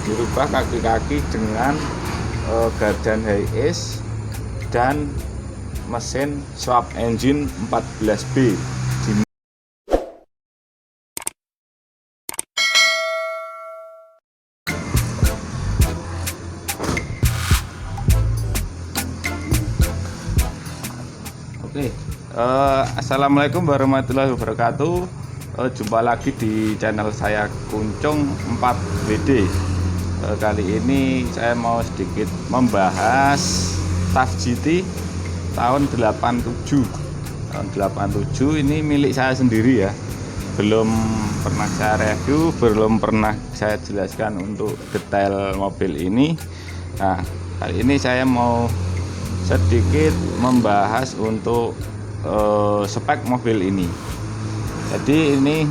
dirubah kaki-kaki dengan gardan high ace dan mesin swap engine 14B. Oke, assalamualaikum warahmatullahi wabarakatuh. Jumpa lagi di channel saya Kuncung 4WD. Kali ini saya mau sedikit membahas TAF GT tahun 87. Tahun 87 ini milik saya sendiri ya. Belum pernah saya review, belum pernah saya jelaskan untuk detail mobil ini. Nah, kali ini saya mau sedikit membahas untuk spek mobil ini. Jadi ini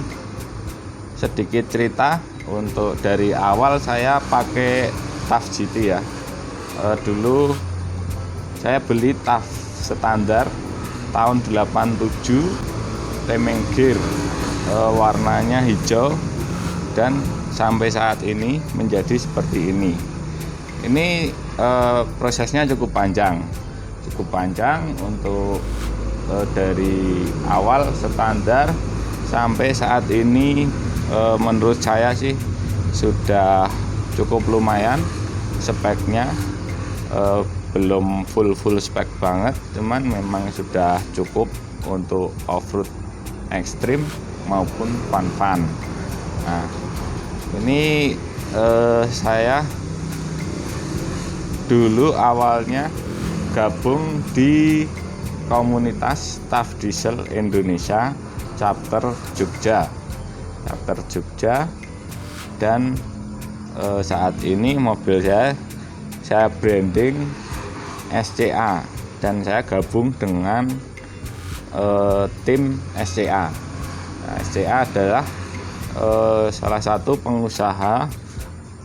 sedikit cerita untuk dari awal saya pakai TAF GT ya. Dulu saya beli TAF standar tahun 87, remeng gear warnanya hijau, dan sampai saat ini menjadi seperti ini. Ini prosesnya cukup panjang untuk dari awal standar sampai saat ini. Menurut saya sih sudah cukup lumayan speknya, belum full spek banget, cuman memang sudah cukup untuk off-road ekstrim maupun fun. Nah, ini saya dulu awalnya gabung di komunitas TAF Diesel Indonesia chapter Jogja, dan saat ini mobil saya branding SCA, dan saya gabung dengan tim SCA. Nah, SCA adalah salah satu pengusaha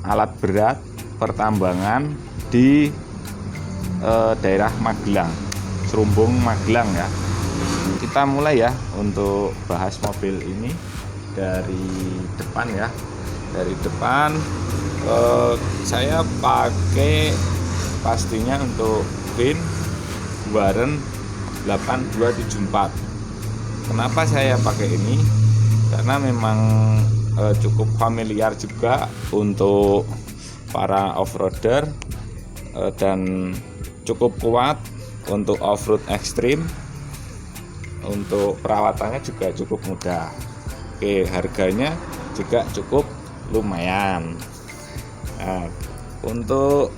alat berat pertambangan di daerah Magelang, Serumbung Magelang ya. Kita mulai ya untuk bahas mobil ini dari depan ya. Dari depan saya pakai pastinya untuk VIN Warren 8274. Kenapa saya pakai ini? Karena memang cukup familiar juga untuk para off-roader, dan cukup kuat untuk off-road ekstrim. Untuk perawatannya juga cukup mudah. Oke, harganya juga cukup lumayan. Nah, untuk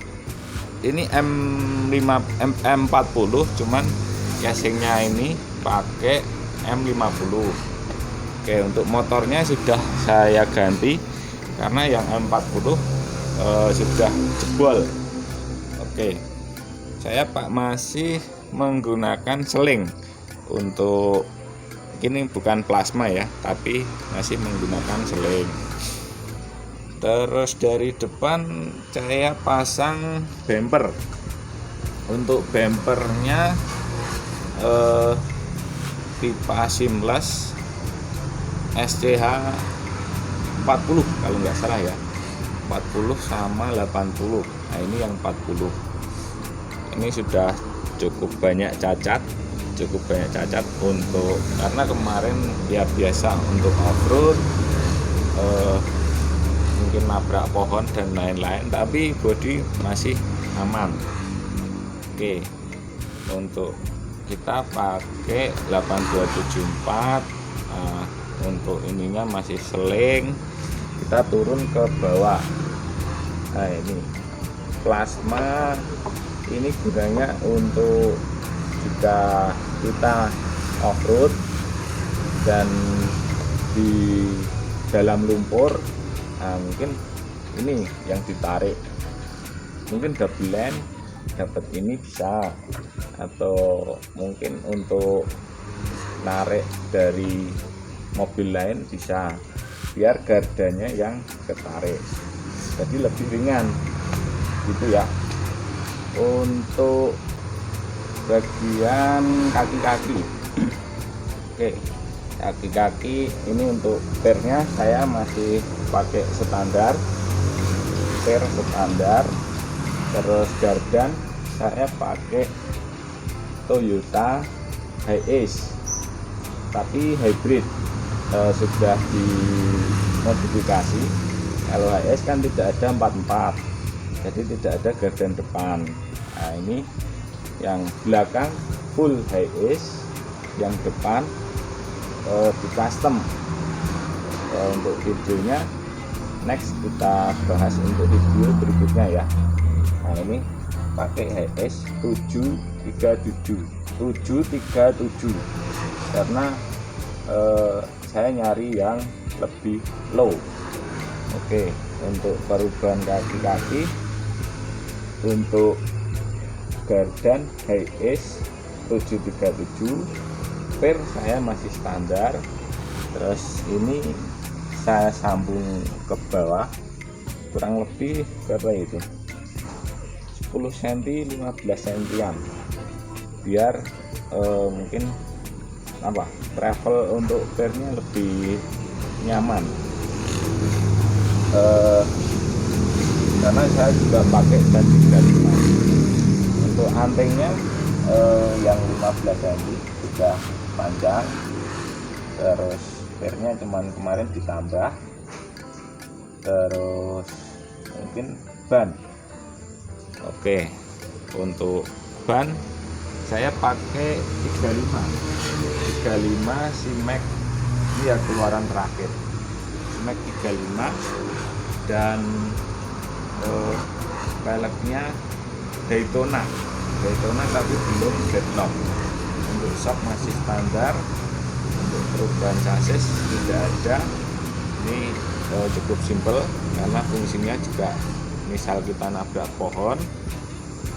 ini M40, cuman casingnya ini pakai M50. Oke, untuk motornya sudah saya ganti karena yang M40 sudah jebol. Oke, saya masih menggunakan seling untuk ini, bukan plasma ya, tapi masih menggunakan seling. Terus dari depan saya pasang bumper. Untuk bumpernya pipa seamless SCH 40 kalau nggak salah ya, 40 sama 80. Nah, ini yang 40. Ini sudah cukup banyak cacat untuk, karena kemarin ya biasa untuk off-road, mungkin nabrak pohon dan lain-lain, tapi bodi masih aman. Oke, untuk kita pakai 8274. Untuk ininya masih seling. Kita turun ke bawah. Nah, ini plasma, ini gunanya untuk jika kita off-road dan di dalam lumpur. Nah, mungkin ini yang ditarik, mungkin gabelan dapat ini bisa, atau mungkin untuk narik dari mobil lain bisa, biar gardanya yang ketarik, jadi lebih ringan gitu ya. Untuk bagian kaki-kaki, oke, kaki-kaki ini untuk pernya saya masih pakai standar per standar. Terus gardan saya pakai Toyota Hiace tapi hybrid, sudah dimodifikasi. Kalau Hiace kan tidak ada 44, jadi tidak ada gardan depan. Nah ini yang belakang full Hiace, yang depan di custom. Untuk videonya next kita bahas untuk video berikutnya ya. Nah ini pakai Hiace 737 karena saya nyari yang lebih low. Oke, untuk perubahan kaki-kaki untuk gardan Hiace 737 per saya masih standar. Terus ini saya sambung ke bawah kurang lebih berapa itu, 10 cm 15 cm biar mungkin apa travel untuk pernya lebih nyaman. Karena saya juga pakai ban 35. Untuk antingnya yang 15 cm sudah panjang, terus pernya cuman kemarin ditambah. Terus mungkin ban. Oke, untuk ban saya pakai 35 Simek, ini ya keluaran terakhir, Simek 35, dan peleknya Daytona tapi belum deadlock. Untuk shock masih standar. Untuk perubahan chassis tidak ada. Ini cukup simple karena fungsinya juga misal kita nabrak pohon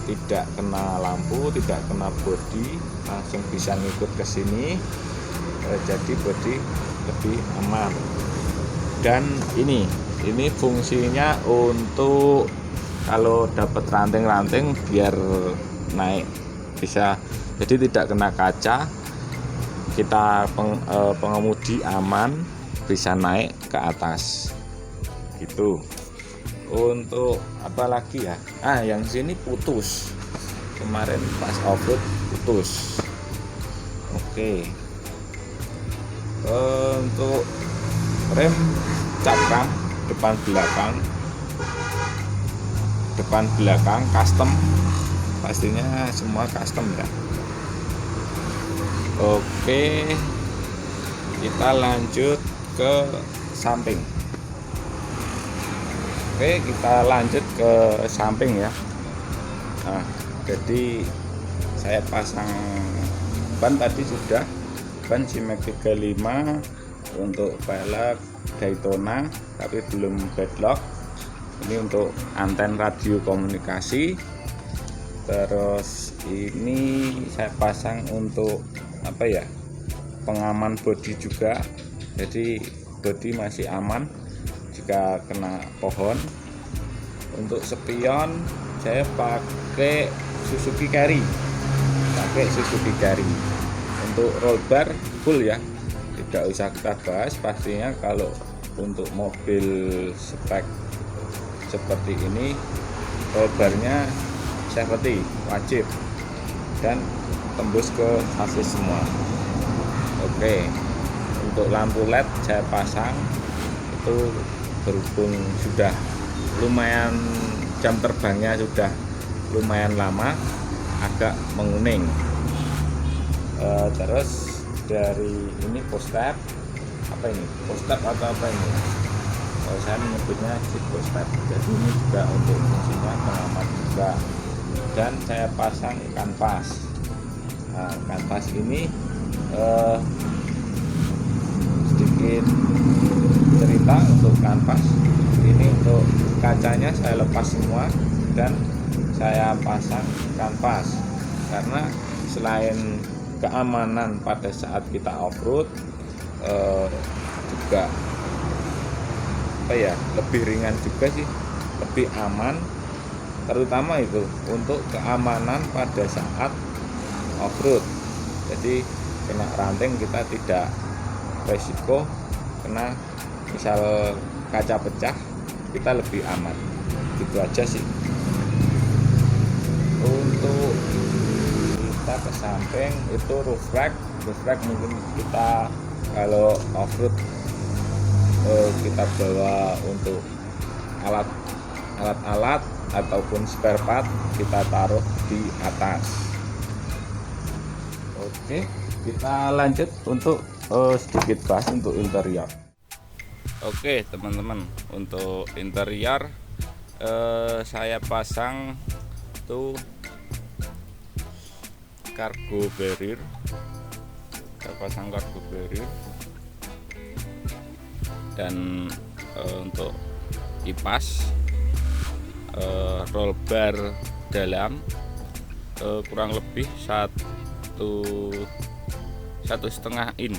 tidak kena lampu, tidak kena bodi, langsung bisa ngikut ke sini, jadi bodi lebih aman. Dan ini fungsinya untuk kalau dapat ranting-ranting biar naik bisa, jadi tidak kena kaca, kita pengemudi aman bisa naik ke atas gitu. Untuk apa lagi ya, yang sini putus kemarin pas off-road putus. Oke, untuk rem cakram depan belakang custom, pastinya semua custom ya. Oke, kita lanjut ke samping. Oke, kita lanjut ke samping ya. Nah, jadi saya pasang ban tadi sudah, ban Simek 35, untuk pelek Daytona tapi belum deadlock. Ini untuk anten radio komunikasi. Terus ini saya pasang untuk apa ya, pengaman bodi juga, jadi bodi masih aman jika kena pohon. Untuk spion saya pakai Suzuki Carry. Untuk roll bar full ya, tidak usah kita bahas. Pastinya kalau untuk mobil spek seperti ini roll barnya safety wajib dan tembus ke chassis semua. Oke, untuk lampu LED saya pasang itu berhubung sudah lumayan, jam terbangnya sudah lumayan lama, agak menguning. Terus dari ini postep, apa ini postep atau apa ini, kalau saya menyebutnya seat postep. Jadi ini juga untuk fungsinya pengaman juga. Dan saya pasang kanvas. Nah, kanvas ini sedikit cerita untuk kanvas ini. Untuk kacanya saya lepas semua dan saya pasang kanvas karena selain keamanan pada saat kita off-road, juga apa ya, lebih ringan juga sih, lebih aman, terutama itu untuk keamanan pada saat off-road. Jadi kena ranting kita tidak resiko, kena misal kaca pecah kita lebih aman. gitu aja sih. Untuk kita ke samping itu roof rack mungkin kita kalau off-road kita bawa untuk alat-alat ataupun spare part kita taruh di atas. Oke, kita lanjut untuk sedikit bahas untuk interior. Oke teman-teman, untuk interior saya pasang tuh cargo barrier. Saya pasang cargo barrier dan untuk kipas roll bar dalam kurang lebih satu setengah in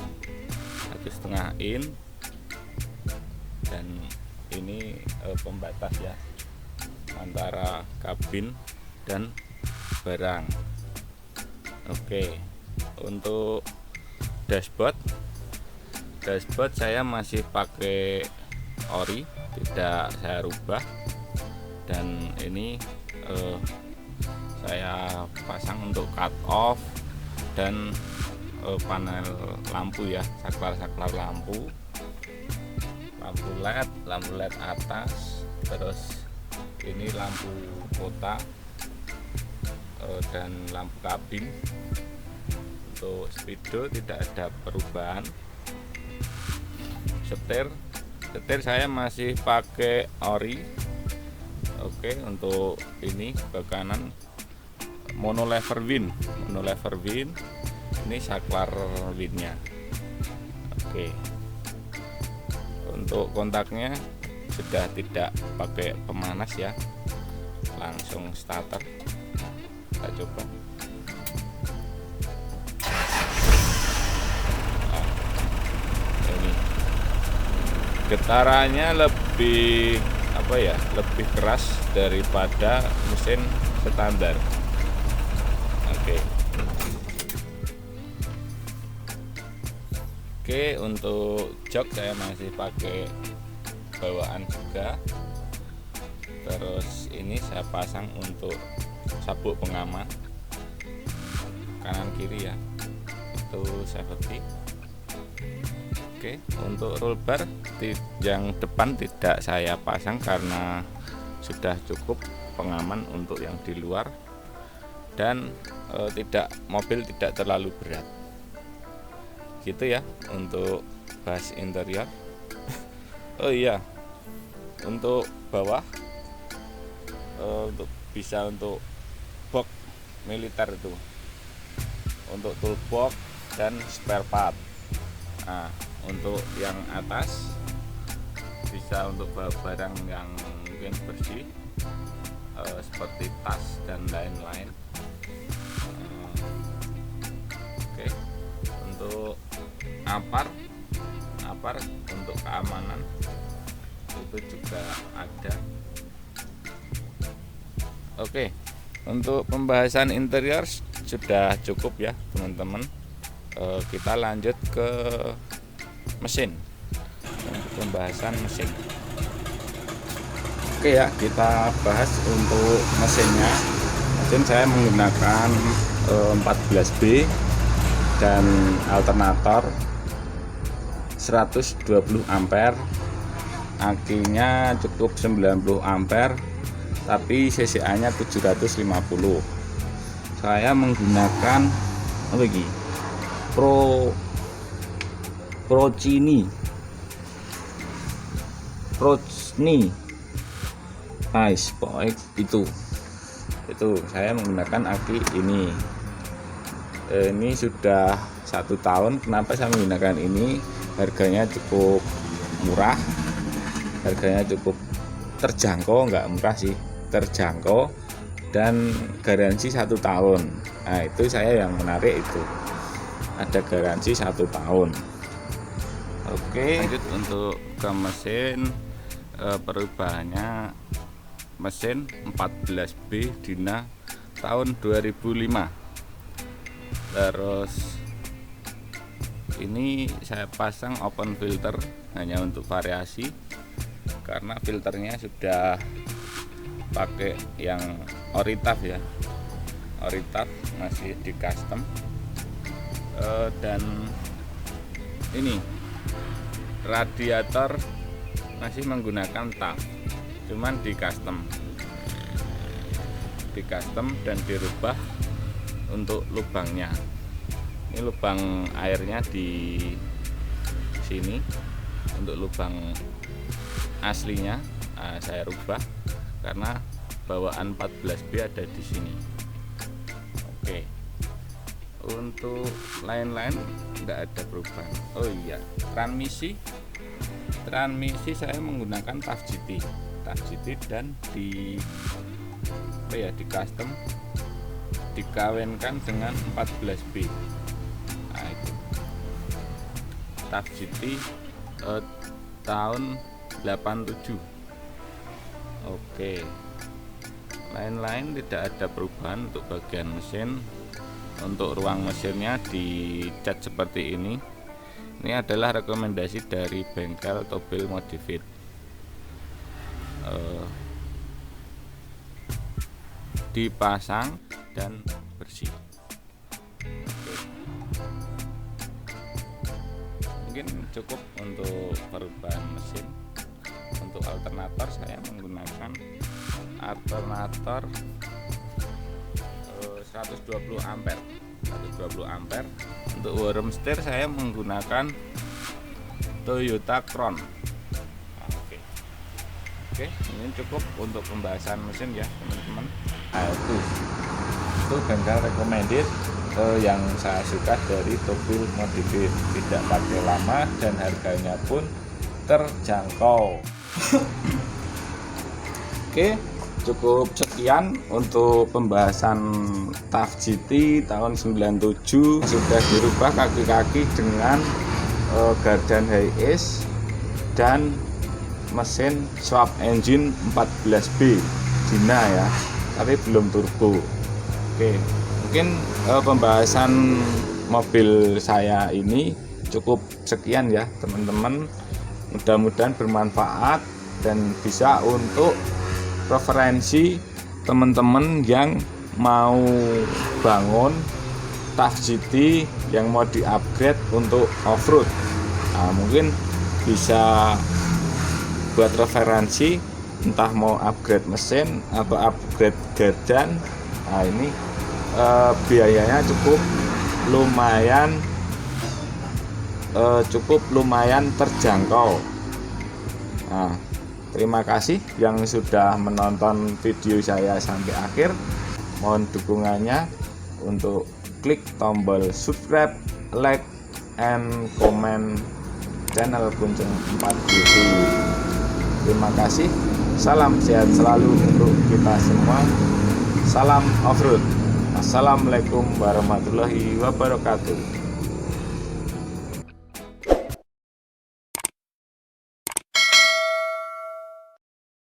dan ini pembatas ya antara kabin dan barang. Oke, untuk dashboard saya masih pakai ori, tidak saya rubah, dan ini saya pasang untuk cut off dan panel lampu ya, saklar lampu LED atas, terus ini lampu kota dan lampu kabin. Untuk spidol tidak ada perubahan. Setir saya masih pakai ori. Oke, untuk ini ke kanan monolever wind ini saklar windnya. Oke, untuk kontaknya sudah tidak pakai pemanas ya, langsung starter. Kita coba. Ini getarannya lebih lebih keras daripada mesin standar. Oke, untuk jok saya masih pakai bawaan juga. Terus ini saya pasang untuk sabuk pengaman kanan kiri ya, itu safety. Oke, untuk roll bar yang depan tidak saya pasang karena sudah cukup pengaman untuk yang di luar, dan mobil tidak terlalu berat. Gitu ya untuk bahas interior. Oh iya, untuk bawah bisa untuk box militer itu, untuk toolbox dan spare part. Nah, untuk yang atas bisa untuk bawa barang yang mungkin bersih seperti tas dan lain-lain. Oke, untuk apar untuk keamanan itu juga ada. Oke, untuk pembahasan interior sudah cukup ya teman-teman. Kita lanjut ke mesin, untuk pembahasan mesin. Oke ya, kita bahas untuk mesinnya. Mesin saya menggunakan 14B dan alternator 120 ampere, akinya cukup 90 ampere, tapi CCA nya 750. Saya menggunakan Procini Ice Point itu saya menggunakan aki ini. Ini sudah 1 tahun. Kenapa saya menggunakan ini? Harganya cukup murah, harganya cukup terjangkau, nggak murah sih, terjangkau, dan garansi 1 tahun. Nah, itu saya yang menarik, itu ada garansi 1 tahun. Oke, lanjut untuk ke mesin. Perubahannya mesin 14B Dina tahun 2005. Terus ini saya pasang open filter hanya untuk variasi, karena filternya sudah pakai yang Oritaf ya, Oritaf masih di custom. Dan ini radiator masih menggunakan TAF, cuman di custom dan dirubah untuk lubangnya. Ini lubang airnya di sini, untuk lubang aslinya saya rubah karena bawaan 14B ada di sini. Oke, untuk lain-lain tidak ada perubahan. Oh iya, transmisi saya menggunakan TAF GT dan di custom dikawinkan dengan 14B. Nah, itu TAF GT tahun 87. Oke, lain-lain tidak ada perubahan untuk bagian mesin. Untuk ruang mesinnya dicat seperti ini. Ini adalah rekomendasi dari bengkel Tobil Modified. Dipasang dan bersih. Oke. Mungkin cukup untuk perubahan mesin. Untuk alternator saya menggunakan alternator 120 ampere. Untuk worm stir saya menggunakan Toyota Crown. Oke, ini cukup untuk pembahasan mesin ya teman-teman. Nah, itu bengkel recommended yang saya suka dari Tobil Modified, tidak pakai lama dan harganya pun terjangkau. Oke, cukup sekian untuk pembahasan TAF GT tahun 97. Sudah dirubah kaki-kaki dengan gardan high ace dan mesin swap engine 14B Dina ya, tapi belum turbo. Oke, mungkin pembahasan mobil saya ini cukup sekian ya teman-teman. Mudah-mudahan bermanfaat dan bisa untuk referensi teman-teman yang mau bangun TAF GT yang mau di-upgrade untuk off-road. Nah, mungkin bisa buat referensi, entah mau upgrade mesin atau upgrade gardan. Nah, ini biayanya cukup lumayan terjangkau. Nah, terima kasih yang sudah menonton video saya sampai akhir. Mohon dukungannya untuk klik tombol subscribe, like, and comment channel Kuncung 4 TV. Terima kasih. Salam sehat selalu untuk kita semua. Salam off-road. Assalamualaikum warahmatullahi wabarakatuh.